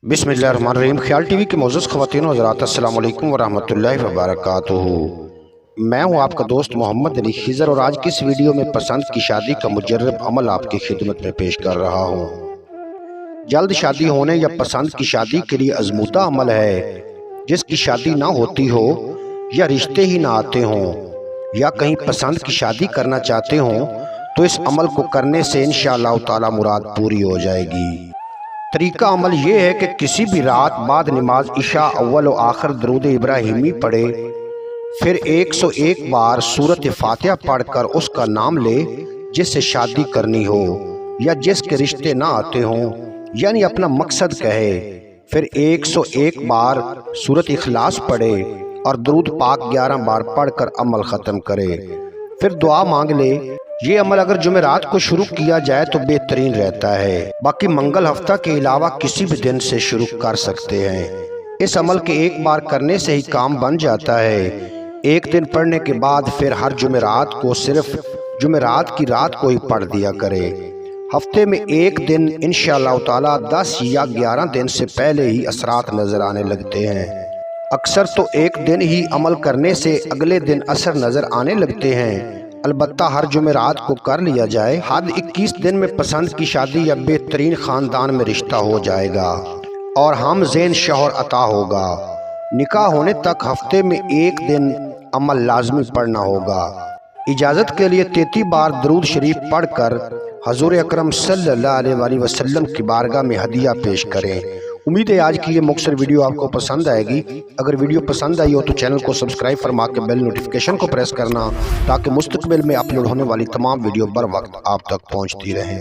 बिस्मिल्लाहिर्रहमानिर्रहीम। ख्याल टीवी के मौजूद ख़वातीन हज़रात अस्सलामु अलैकुम वरहमतुल्लाहि वबरकातुहू। मैं हूं आपका दोस्त मोहम्मद अली खिज़र और आज की इस वीडियो में पसंद की शादी का मुजर्रब अमल आपकी खिदमत में पेश कर रहा हूं। जल्द शादी होने या पसंद की शादी के लिए आज़मूदा अमल है। जिसकी शादी ना होती हो या रिश्ते ही ना आते हों या कहीं पसंद की शादी करना चाहते हों तो इस अमल को करने से इंशाअल्लाह ताला मुराद पूरी हो जाएगी। तरीका अमल ये है कि किसी भी रात बाद नमाज इशा अव्वल और आखिर दरूद इब्राहिमी पढ़े, फिर 101 बार सूरत फातिहा पढ़कर उसका नाम ले जिससे शादी करनी हो या जिसके रिश्ते ना आते हों, यानी अपना मकसद कहे। फिर 101 बार सूरत इखलास पढ़े और दरूद पाक 11 बार पढ़कर अमल ख़त्म करे। फिर दुआ मांग ले। ये अमल अगर जुमेरात को शुरू किया जाए तो बेहतरीन रहता है। बाकी मंगल हफ्ता के अलावा किसी भी दिन से शुरू कर सकते हैं। इस अमल के एक बार करने से ही काम बन जाता है। एक दिन पढ़ने के बाद फिर हर जुमेरात को सिर्फ जुमेरात की रात को ही पढ़ दिया करे। हफ्ते में एक दिन इंशाअल्लाह ताला 10 या 11 दिन से पहले ही असरात नजर आने लगते हैं। अक्सर तो एक दिन ही अमल करने से अगले दिन असर नजर आने लगते हैं। अलबत्ता हर जुमेरात को कर लिया जाए। हद 21 दिन में पसंद की शादी या बेहतरीन खानदान में रिश्ता हो जाएगा और हम ज़ेन शौहर अता होगा। निकाह होने तक हफ्ते में एक दिन अमल लाजमी पढ़ना होगा। इजाज़त के लिए 33 बार दरूद शरीफ पढ़कर हजूर अकरम सल्लल्लाहु अलैहि वसल्लम की बारगाह में हदिया पेश करें। उम्मीद है आज की ये मुख्तसर वीडियो आपको पसंद आएगी। अगर वीडियो पसंद आई हो तो चैनल को सब्सक्राइब फरमा के बेल नोटिफिकेशन को प्रेस करना ताकि मुस्तकबिल में अपलोड होने वाली तमाम वीडियो बर वक्त आप तक पहुंचती रहें।